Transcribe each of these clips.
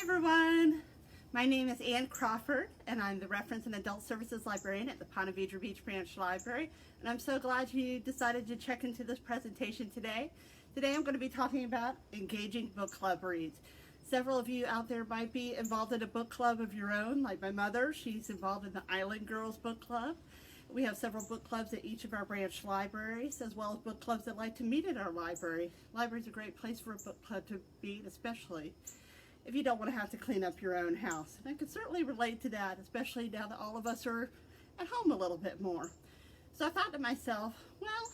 everyone. My name is Ann Crawford, and I'm the Reference and Adult Services Librarian at the Ponte Vedra Beach Branch Library. And I'm so glad you decided to check into this presentation today. Today I'm going to be talking about engaging book club reads. Several of you out there might be involved in a book club of your own, like my mother. She's involved in the Island Girls Book Club. We have several book clubs at each of our branch libraries, as well as book clubs that like to meet at our library. Library's a great place for a book club to meet, especially if you don't want to have to clean up your own house. And I can certainly relate to that, especially now that all of us are at home a little bit more. So I thought to myself, well,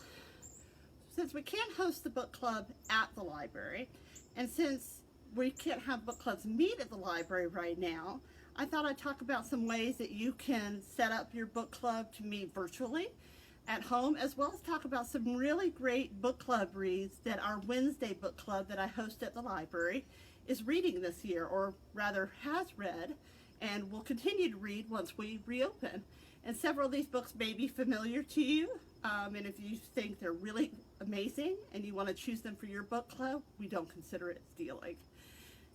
since we can't host the book club at the library, and since we can't have book clubs meet at the library right now, I thought I'd talk about some ways that you can set up your book club to meet virtually at home, as well as talk about some really great book club reads that our Wednesday book club that I host at the library is reading this year, or rather has read, and will continue to read once we reopen. And several of these books may be familiar to you, and if you think they're really amazing and you want to choose them for your book club, we don't consider it stealing.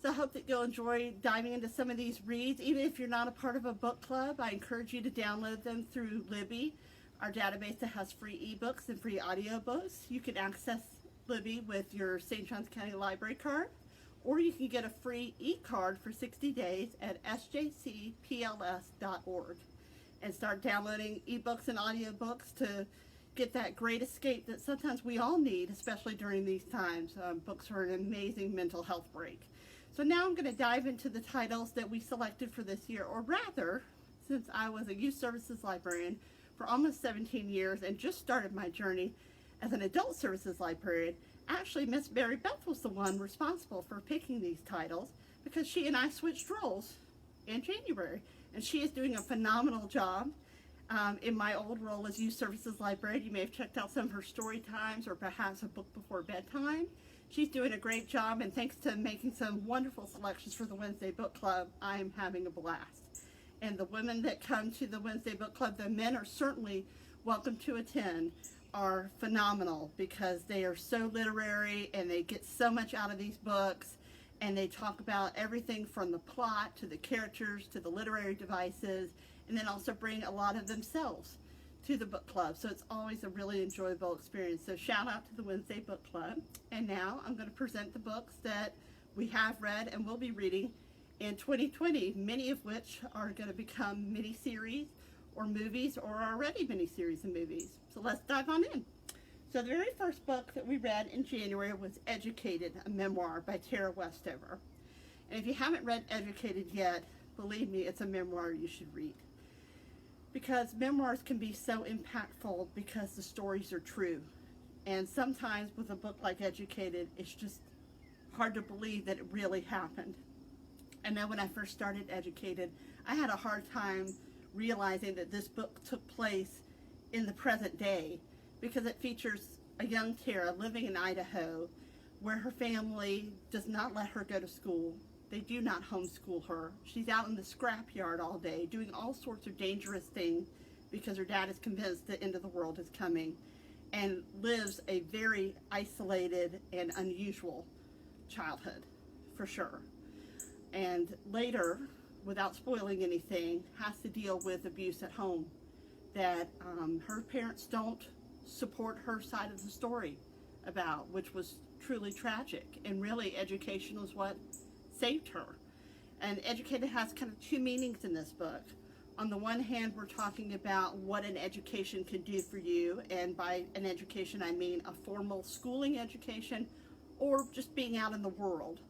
So I hope that you'll enjoy diving into some of these reads. Even if you're not a part of a book club, I encourage you to download them through Libby, our database that has free ebooks and free audiobooks. You can access Libby with your St. Johns County Library card, or you can get a free e-card for 60 days at SJCPLS.org and start downloading ebooks and audiobooks to get that great escape that sometimes we all need, especially during these times. Books are an amazing mental health break. So now I'm going to dive into the titles that we selected for this year, or rather, since I was a youth services librarian for almost 17 years and just started my journey as an adult services librarian, actually Miss Mary Beth was the one responsible for picking these titles, because she and I switched roles in January, and she is doing a phenomenal job. In my old role as youth services librarian, you may have checked out some of her story times or perhaps a book before bedtime. She's doing a great job, and thanks to making some wonderful selections for the Wednesday book club, I'm having a blast. And the women that come to the Wednesday book club, the men are certainly welcome to attend, are phenomenal, because they are so literary and they get so much out of these books, and they talk about everything from the plot to the characters to the literary devices, and then also bring a lot of themselves to the book club. So it's always a really enjoyable experience. So shout out to the Wednesday book club. And now I'm going to present the books that we have read and will be reading in 2020, many of which are going to become mini-series or movies, or are already mini-series and movies. So let's dive on in. So the very first book that we read in January was Educated, a memoir by Tara Westover. And if you haven't read Educated yet, believe me, it's a memoir you should read. Because memoirs can be so impactful because the stories are true. And sometimes with a book like Educated, it's just hard to believe that it really happened. I know when I first started Educated, I had a hard time realizing that this book took place in the present day, because it features a young Tara living in Idaho, where her family does not let her go to school. They do not homeschool her. She's out in the scrapyard all day doing all sorts of dangerous things because her dad is convinced the end of the world is coming, and lives a very isolated and unusual childhood, for sure. And later, without spoiling anything, has to deal with abuse at home, that her parents don't support her side of the story about, which was truly tragic. And really, education was what saved her. And Educated has kind of two meanings in this book. On the one hand, we're talking about what an education can do for you, and by an education I mean a formal schooling education, or just being out in the world,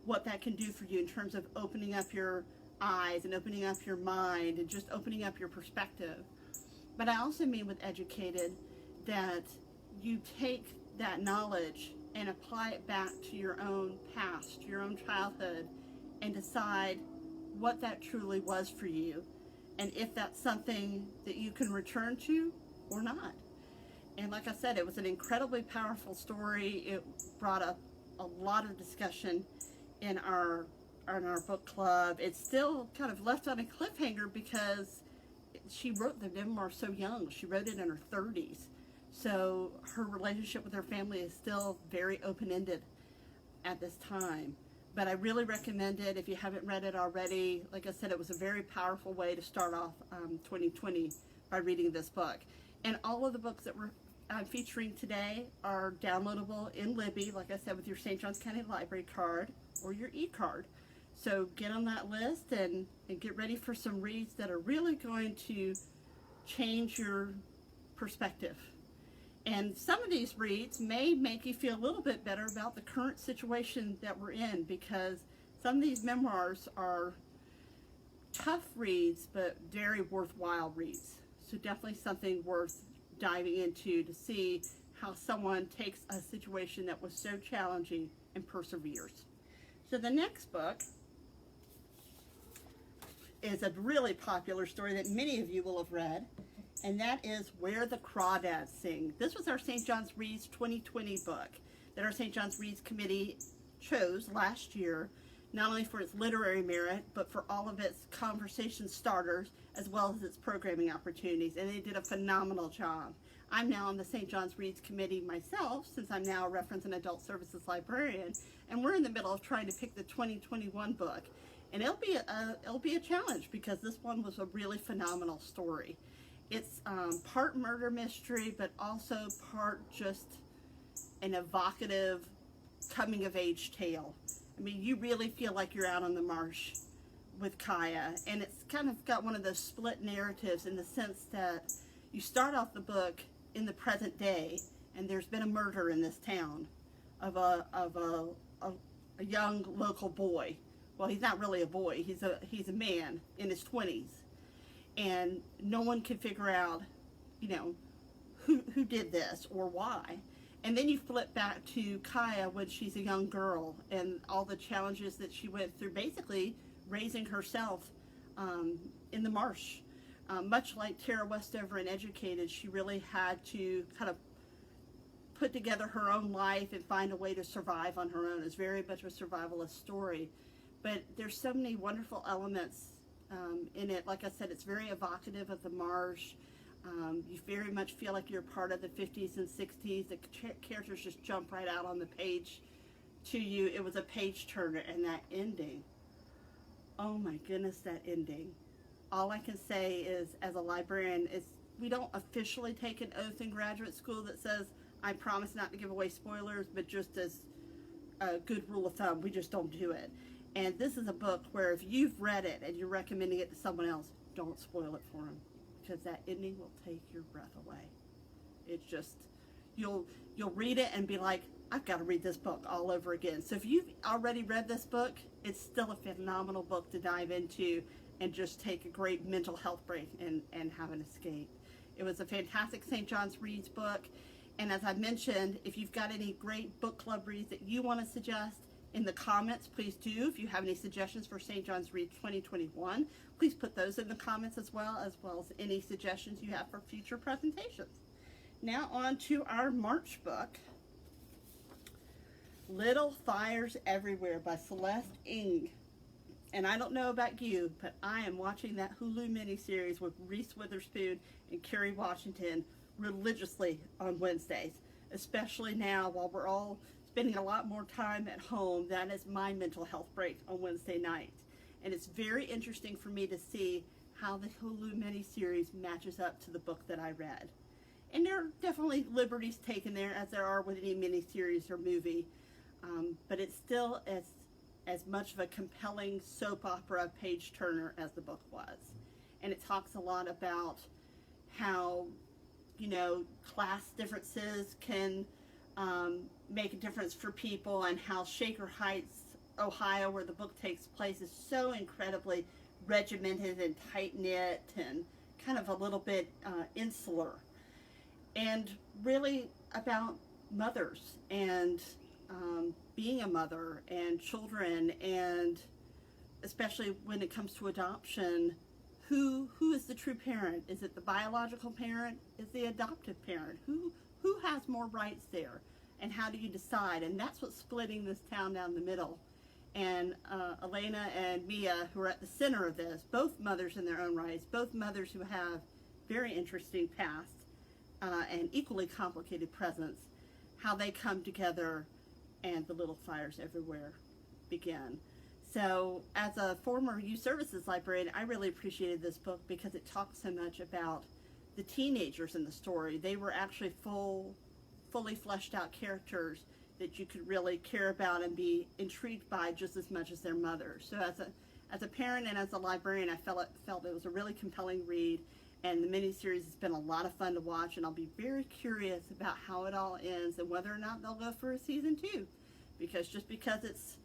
what that can do for you in terms of opening up your eyes and opening up your mind and just opening up your perspective. But I also mean with Educated that you take that knowledge and apply it back to your own past, your own childhood, and decide what that truly was for you, and if that's something that you can return to or not. And like I said, it was an incredibly powerful story. It brought up a lot of discussion in our book club. It's still kind of left on a cliffhanger because she wrote the memoir so young. She wrote it in her 30s. So her relationship with her family is still very open-ended at this time. But I really recommend it if you haven't read it already. Like I said, it was a very powerful way to start off 2020 by reading this book. And all of the books that we're featuring today are downloadable in Libby, like I said, with your St. Johns County Library card or your e-card. So get on that list and get ready for some reads that are really going to change your perspective. And some of these reads may make you feel a little bit better about the current situation that we're in, because some of these memoirs are tough reads, but very worthwhile reads. So definitely something worth diving into to see how someone takes a situation that was so challenging and perseveres. So the next book is a really popular story that many of you will have read, and that is Where the Crawdads Sing. This was our St. John's Reads 2020 book that our St. John's Reads Committee chose last year, not only for its literary merit, but for all of its conversation starters, as well as its programming opportunities, and they did a phenomenal job. I'm now on the St. John's Reads Committee myself, since I'm now a Reference and Adult Services Librarian, and we're in the middle of trying to pick the 2021 book. And it'll be a challenge, because this one was a really phenomenal story. It's part murder mystery, but also part just an evocative coming-of-age tale. I mean, you really feel like you're out on the marsh with Kaya, and it's kind of got one of those split narratives in the sense that you start off the book in the present day, and there's been a murder in this town of a young local boy. Well, he's not really a boy. He's a man in his 20s, and no one can figure out, who did this or why. And then you flip back to Kaya when she's a young girl and all the challenges that she went through, basically raising herself in the marsh. Much like Tara Westover in Educated, she really had to kind of put together her own life and find a way to survive on her own. It's very much a survivalist story. But there's so many wonderful elements in it. Like I said, it's very evocative of the marsh. You very much feel like you're part of the 50s and 60s. The characters just jump right out on the page to you. It was a page turner, and that ending. Oh my goodness, that ending. All I can say is, as a librarian, is we don't officially take an oath in graduate school that says, I promise not to give away spoilers, but just as a good rule of thumb, we just don't do it. And this is a book where if you've read it and you're recommending it to someone else, don't spoil it for them, because that ending will take your breath away. It's just, you'll read it and be like, I've got to read this book all over again. So if you've already read this book, it's still a phenomenal book to dive into and just take a great mental health break and have an escape. It was a fantastic St. John's Reads book. And as I mentioned, if you've got any great book club reads that you want to suggest, in the comments, please do. If you have any suggestions for St. John's Reads 2021, please put those in the comments as well as any suggestions you have for future presentations. Now on to our March book, Little Fires Everywhere by Celeste Ng. And I don't know about you, but I am watching that Hulu miniseries with Reese Witherspoon and Kerry Washington religiously on Wednesdays, especially now while we're all spending a lot more time at home. That is my mental health break on Wednesday night. And it's very interesting for me to see how the Hulu miniseries matches up to the book that I read. And there are definitely liberties taken there, as there are with any miniseries or movie. But it's still as much of a compelling soap opera page turner as the book was. And it talks a lot about how, class differences can make a difference for people, and how Shaker Heights, Ohio, where the book takes place, is so incredibly regimented and tight-knit and kind of a little bit insular, and really about mothers and being a mother and children, and especially when it comes to adoption, who is the true parent? Is it the biological parent? Is the adoptive parent? Who has more rights there? And how do you decide? And that's what's splitting this town down the middle. And Elena and Mia, who are at the center of this, both mothers in their own rights, both mothers who have very interesting pasts and equally complicated presents, how they come together, and the little fires everywhere begin. So as a former youth services librarian, I really appreciated this book because it talked so much about the teenagers in the story. They were actually fully fleshed out characters that you could really care about and be intrigued by just as much as their mothers. So as a parent and as a librarian, I felt it was a really compelling read, and the miniseries has been a lot of fun to watch, and I'll be very curious about how it all ends and whether or not they'll go for a season 2. Because just because it's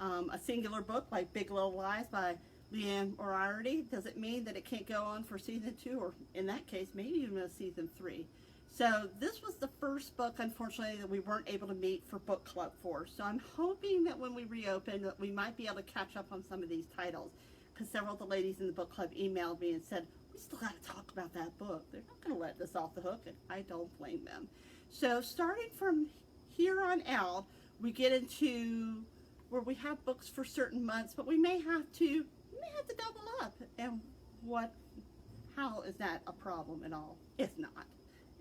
a singular book like Big Little Lies by Leanne O'Riordan doesn't mean that it can't go on for season 2, or in that case, maybe even a season 3. So this was the first book, unfortunately, that we weren't able to meet for book club for. So I'm hoping that when we reopen, that we might be able to catch up on some of these titles, because several of the ladies in the book club emailed me and said, we still got to talk about that book. They're not going to let this off the hook, and I don't blame them. So starting from here on out, we get into where we have books for certain months, but we may have to double up. And how is that a problem at all? It's not.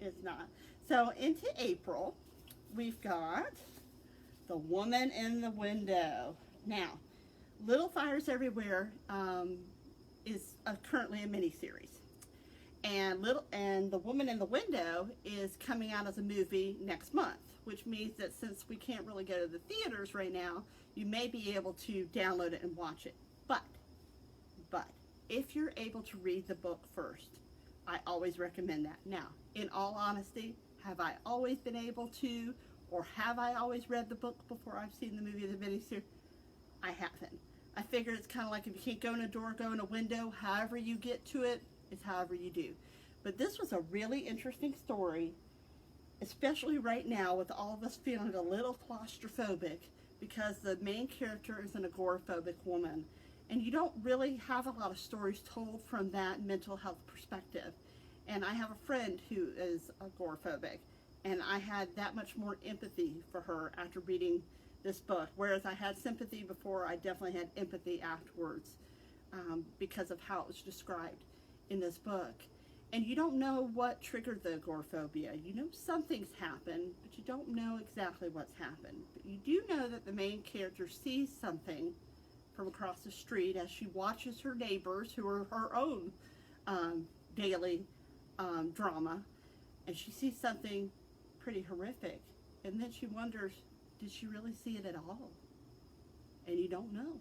It's not. So into April, we've got The Woman in the Window. Now, Little Fires Everywhere is currently a miniseries. And The Woman in the Window is coming out as a movie next month, which means that since we can't really go to the theaters right now, you may be able to download it and watch it. But if you're able to read the book first, I always recommend that. Now, in all honesty, have I always been able to, or have I always read the book before I've seen the movie or the miniseries? I haven't. I figure it's kind of like if you can't go in a door, go in a window. However you get to it is however you do. But this was a really interesting story, especially right now with all of us feeling a little claustrophobic because the main character is an agoraphobic woman. And you don't really have a lot of stories told from that mental health perspective. And I have a friend who is agoraphobic, and I had that much more empathy for her after reading this book. Whereas I had sympathy before, I definitely had empathy afterwards because of how it was described in this book. And you don't know what triggered the agoraphobia. You know something's happened, but you don't know exactly what's happened. But you do know that the main character sees something from across the street as she watches her neighbors, who are her own daily drama, and she sees something pretty horrific, and then she wonders, did she really see it at all? And you don't know.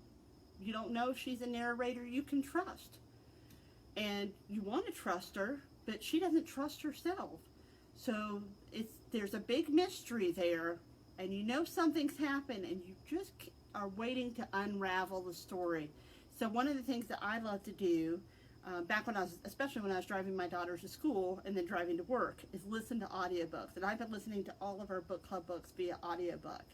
You don't know if she's a narrator you can trust, and you want to trust her, but she doesn't trust herself. So there's a big mystery there, and you know something's happened, and you just are waiting to unravel the story. So one of the things that I love to do back especially when I was driving my daughters to school and then driving to work, is listen to audiobooks. And I've been listening to all of our book club books via audiobook,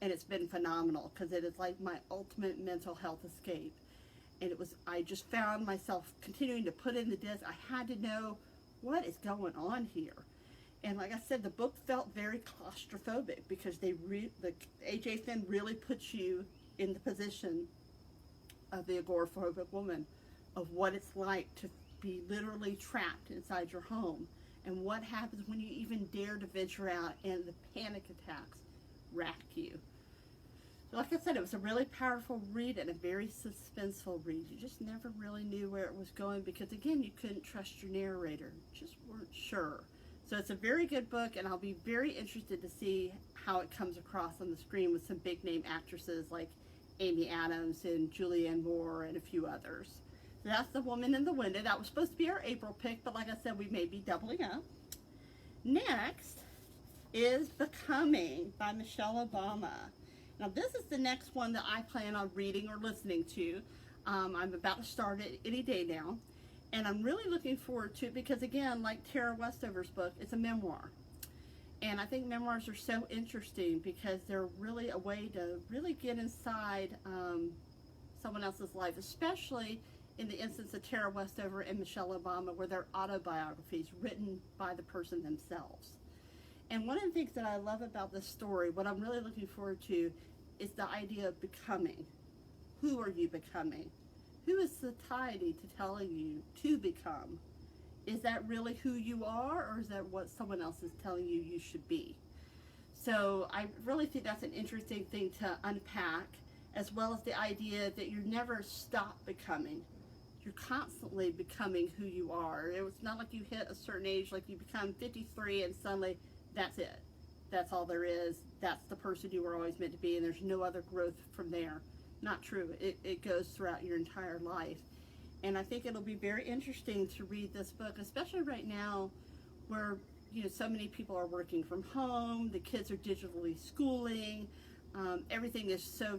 and it's been phenomenal because it is like my ultimate mental health escape. And I just found myself continuing to put in the disc. I had to know what is going on here. And like I said, the book felt very claustrophobic because A.J. Finn really puts you in the position of the agoraphobic woman, of what it's like to be literally trapped inside your home, and what happens when you even dare to venture out and the panic attacks rack you. So like I said, it was a really powerful read and a very suspenseful read. You just never really knew where it was going because, again, you couldn't trust your narrator. Just weren't sure. So it's a very good book, and I'll be very interested to see how it comes across on the screen with some big name actresses like Amy Adams and Julianne Moore and a few others. So that's The Woman in the Window. That was supposed to be our April pick, but like I said, we may be doubling up. Next is Becoming by Michelle Obama. Now this is the next one that I plan on reading or listening to. I'm about to start it any day now. And I'm really looking forward to it because, again, like Tara Westover's book, it's a memoir. And I think memoirs are so interesting because they're really a way to really get inside someone else's life, especially in the instance of Tara Westover and Michelle Obama, where they're autobiographies written by the person themselves. And one of the things that I love about this story, what I'm really looking forward to, is the idea of becoming. Who are you becoming? Who is satiety to telling you to become? Is that really who you are, or is that what someone else is telling you you should be? So I really think that's an interesting thing to unpack as well as the idea that you never stop becoming. You're constantly becoming who you are. It's not like you hit a certain age, like you become 53 and suddenly that's it. That's all there is. That's the person you were always meant to be, and there's no other growth from there. Not true. It goes throughout your entire life. And I think it'll be very interesting to read this book, especially right now where, so many people are working from home, the kids are digitally schooling, everything is so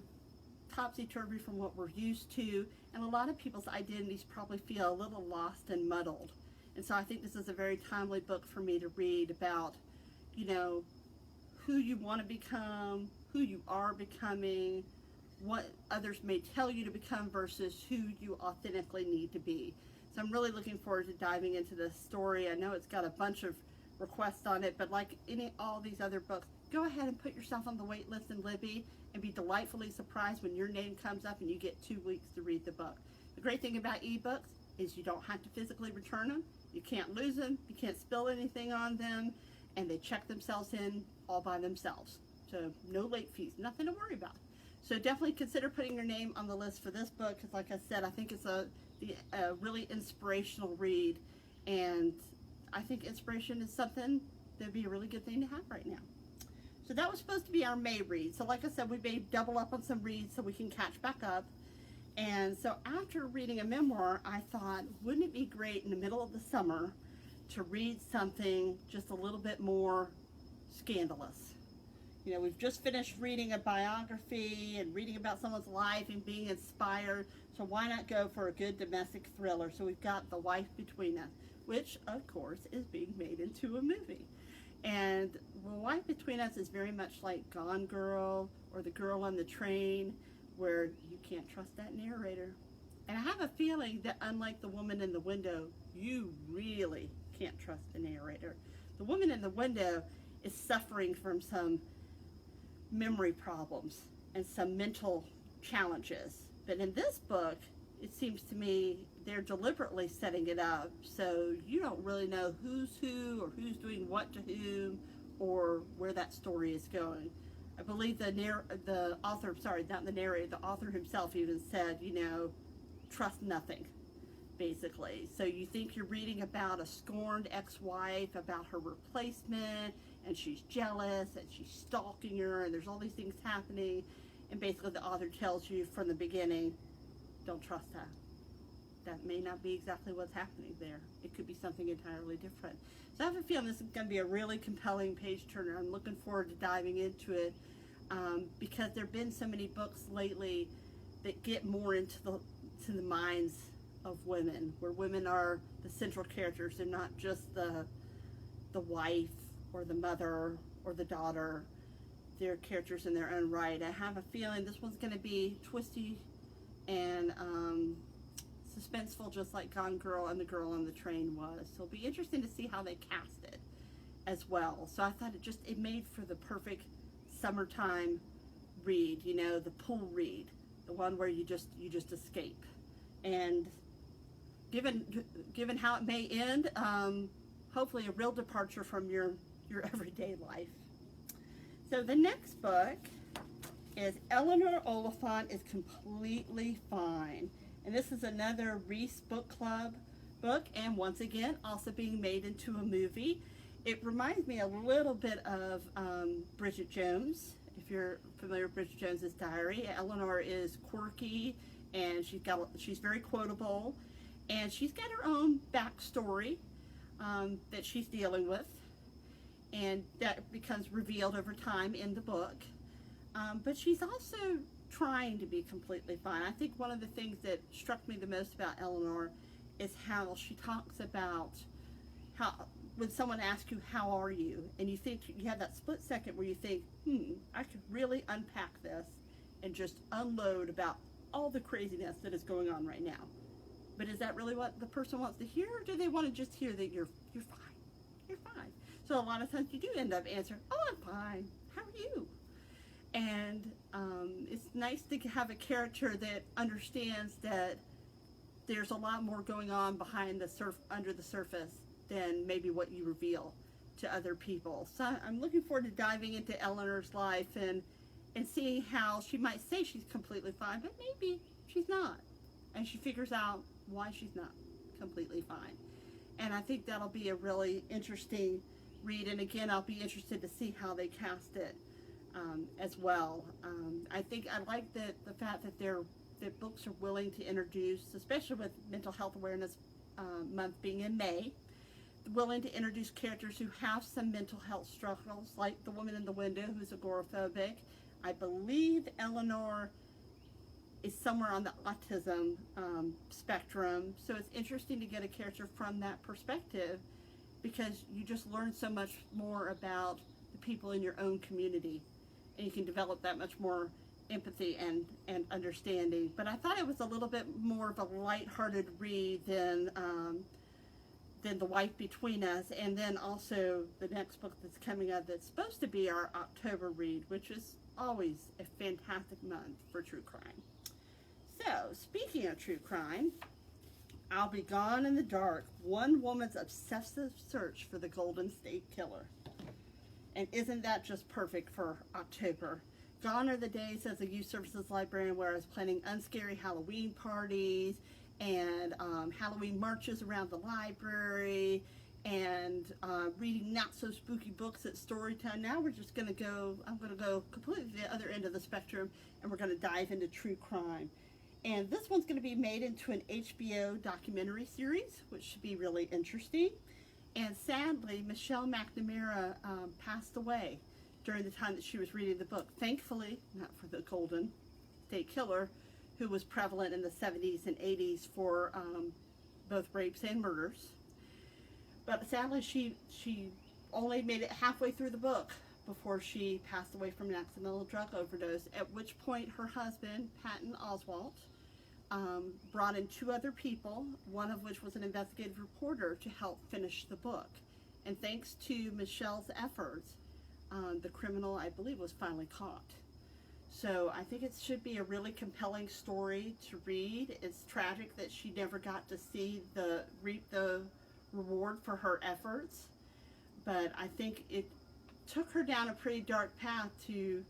topsy-turvy from what we're used to, and a lot of people's identities probably feel a little lost and muddled. And so I think this is a very timely book for me to read about, who you want to become, who you are becoming, what others may tell you to become versus who you authentically need to be. So I'm really looking forward to diving into this story. I know it's got a bunch of requests on it, but like all these other books, go ahead and put yourself on the wait list in Libby and be delightfully surprised when your name comes up and you get 2 weeks to read the book. The great thing about ebooks is you don't have to physically return them. You can't lose them. You can't spill anything on them. And they check themselves in all by themselves. So no late fees, nothing to worry about. So definitely consider putting your name on the list for this book, because like I said, I think it's a really inspirational read, and I think inspiration is something that would be a really good thing to have right now. So that was supposed to be our May read. So like I said, we may double up on some reads so we can catch back up. And so after reading a memoir, I thought, wouldn't it be great in the middle of the summer to read something just a little bit more scandalous? We've just finished reading a biography and reading about someone's life and being inspired. So why not go for a good domestic thriller? So we've got The Wife Between Us, which of course is being made into a movie. And The Wife Between Us is very much like Gone Girl or The Girl on the Train, where you can't trust that narrator. And I have a feeling that unlike The Woman in the Window, you really can't trust the narrator. The Woman in the Window is suffering from some memory problems and some mental challenges. But in this book, it seems to me they're deliberately setting it up so you don't really know who's who or who's doing what to whom or where that story is going. I believe the author, sorry, not the narrator, the author himself even said, trust nothing, basically. So you think you're reading about a scorned ex-wife, about her replacement, and she's jealous, and she's stalking her, and there's all these things happening, and basically the author tells you from the beginning, don't trust that. That may not be exactly what's happening there. It could be something entirely different. So I have a feeling this is going to be a really compelling page turner. I'm looking forward to diving into it because there have been so many books lately that get more into the minds of women, where women are the central characters. They're not just the wife or the mother or the daughter. They're characters in their own right. I have a feeling this one's going to be twisty and suspenseful, just like Gone Girl and The Girl on the Train was. So it'll be interesting to see how they cast it as well. So I thought it made for the perfect summertime read, the pool read, the one where you just escape. And given how it may end, hopefully a real departure from your everyday life. So the next book is Eleanor Oliphant is Completely Fine. And this is another Reese Book Club book, and once again, also being made into a movie. It reminds me a little bit of Bridget Jones, if you're familiar with Bridget Jones's diary. Eleanor is quirky, and she's very quotable, and she's got her own backstory that she's dealing with, and that becomes revealed over time in the book. But she's also trying to be completely fine. I think one of the things that struck me the most about Eleanor is how she talks about how when someone asks you, how are you? And you think, you have that split second where you think, I could really unpack this and just unload about all the craziness that is going on right now. But is that really what the person wants to hear, or do they want to just hear that you're fine? You're fine. So a lot of times you do end up answering, oh, I'm fine. How are you? And it's nice to have a character that understands that there's a lot more going on under the surface than maybe what you reveal to other people. So I'm looking forward to diving into Eleanor's life and and seeing how she might say she's completely fine, but maybe she's not. And she figures out why she's not completely fine. And I think that'll be a really interesting read. And again, I'll be interested to see how they cast it as well. I think I like the fact that that books are willing to introduce, especially with Mental Health Awareness Month being in May, willing to introduce characters who have some mental health struggles, like the woman in the window who's agoraphobic. I believe Eleanor is somewhere on the autism spectrum, so it's interesting to get a character from that perspective, because you just learn so much more about the people in your own community, and you can develop that much more empathy and understanding. But I thought it was a little bit more of a lighthearted read than The Wife Between Us, and then also the next book that's coming up that's supposed to be our October read, which is always a fantastic month for true crime. So, speaking of true crime, I'll Be Gone in the Dark, One Woman's Obsessive Search for the Golden State Killer. And isn't that just perfect for October? Gone are the days as a youth services librarian where I was planning unscary Halloween parties and Halloween marches around the library and reading not so spooky books at Storytime. Now we're just going to go, I'm going to go completely to the other end of the spectrum, and we're going to dive into true crime. And this one's going to be made into an HBO documentary series, which should be really interesting. And sadly, Michelle McNamara passed away during the time that she was reading the book. Thankfully, not for the Golden State Killer, who was prevalent in the 70s and 80s for both rapes and murders. But sadly, she only made it halfway through the book before she passed away from an accidental drug overdose, at which point her husband, Patton Oswalt, brought in 2 other people, one of which was an investigative reporter, to help finish the book. And thanks to Michelle's efforts, the criminal, I believe, was finally caught. So I think it should be a really compelling story to read. It's tragic that she never got to see reap the reward for her efforts, but I think it took her down a pretty dark path to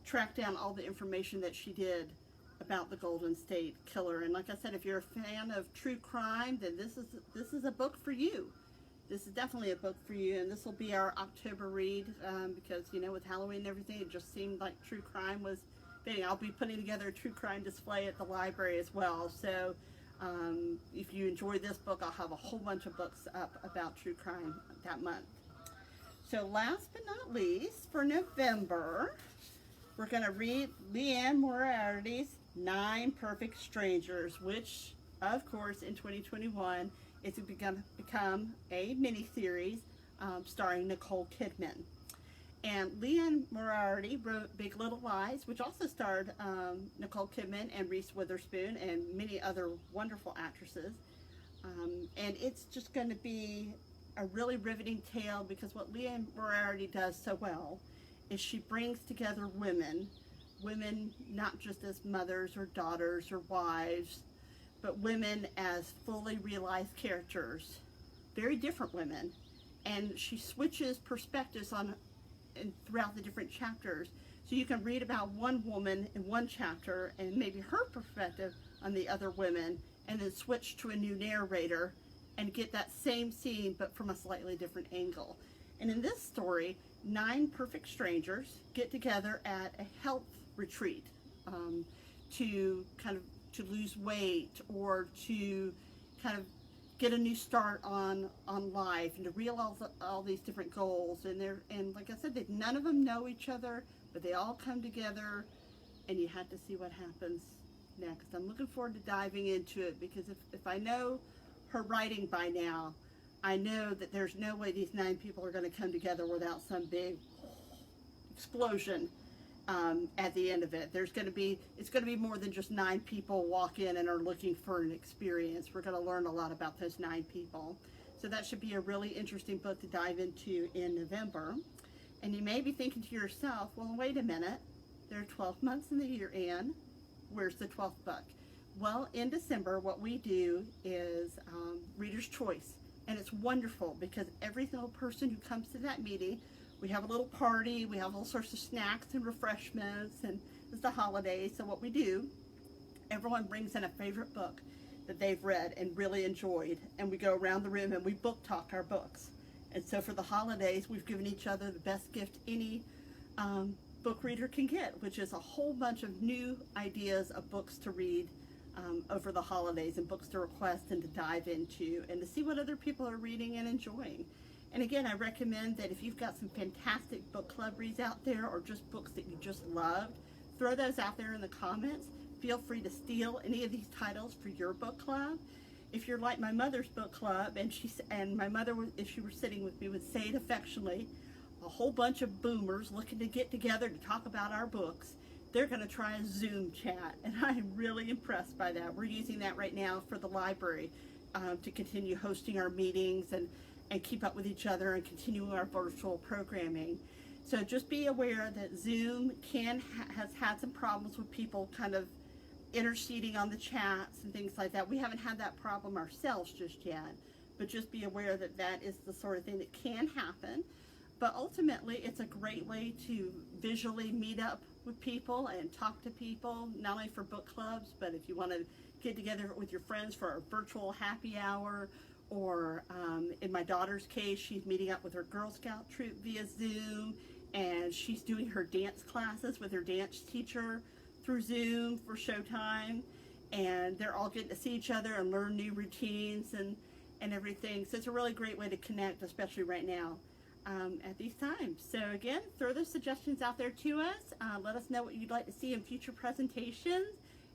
track down all the information that she did about the Golden State Killer. And like I said, if you're a fan of true crime, then this is a book for you. This is definitely a book for you, and this will be our October read because, you know, with Halloween and everything, it just seemed like true crime was fitting. I'll be putting together a true crime display at the library as well. So if you enjoy this book, I'll have a whole bunch of books up about true crime that month. So last but not least, for November, we're going to read Leanne Moriarty's 9 Perfect Strangers, which, of course, in 2021, it's become a mini-series starring Nicole Kidman. And Leanne Moriarty wrote Big Little Lies, which also starred Nicole Kidman and Reese Witherspoon and many other wonderful actresses. And it's just going to be a really riveting tale, because what Leanne Moriarty does so well is she brings together women not just as mothers or daughters or wives, but women as fully realized characters, very different women. And she switches perspectives throughout the different chapters. So you can read about one woman in one chapter and maybe her perspective on the other women, and then switch to a new narrator and get that same scene but from a slightly different angle. And in this story, 9 perfect strangers get together at a health retreat to lose weight or to kind of get a new start on life and to realize all these different goals. And like I said, none of them know each other, but they all come together, and you have to see what happens next. I'm looking forward to diving into it, because if I know her writing by now, I know that there's no way these 9 people are going to come together without some big explosion at the end of it. It's going to be more than just 9 people walk in and are looking for an experience. We're going to learn a lot about those 9 people. So that should be a really interesting book to dive into in November. And you may be thinking to yourself, well, wait a minute, there are 12 months in the year, Anne. Where's the 12th book? Well, in December, what we do is Reader's Choice. And it's wonderful because every single person who comes to that meeting We have a little party. We have all sorts of snacks and refreshments, and it's the holidays. So what we do, everyone brings in a favorite book that they've read and really enjoyed, and we go around the room and we book talk our books. And so for the holidays, we've given each other the best gift any book reader can get, which is a whole bunch of new ideas of books to read over the holidays, and books to request and to dive into, and to see what other people are reading and enjoying. And again, I recommend that if you've got some fantastic book club reads out there, or just books that you just loved, throw those out there in the comments. Feel free to steal any of these titles for your book club. If you're like my mother's book club, and my mother, if she were sitting with me, would say it affectionately, a whole bunch of boomers looking to get together to talk about our books, they're going to try a Zoom chat, and I'm really impressed by that. We're using that right now for the library to continue hosting our meetings and keep up with each other and continue our virtual programming. So just be aware that Zoom has had some problems with people kind of interceding on the chats and things like that. We haven't had that problem ourselves just yet, but just be aware that that is the sort of thing that can happen. But ultimately, it's a great way to visually meet up with people and talk to people, not only for book clubs, but if you want to get together with your friends for a virtual happy hour, or in my daughter's case, she's meeting up with her Girl Scout troop via Zoom, and she's doing her dance classes with her dance teacher through Zoom for showtime, and they're all getting to see each other and learn new routines and everything. So it's a really great way to connect, especially right now at these times. So again, throw those suggestions out there to us. Let us know what you'd like to see in future presentations,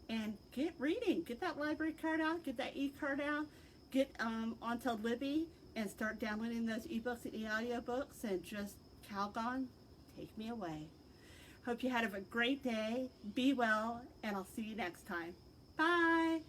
and get reading. Get that library card out, get that e-card out, get onto Libby and start downloading those ebooks and e-audiobooks, and just, Calgon, take me away. Hope you had a great day. Be well, and I'll see you next time. Bye.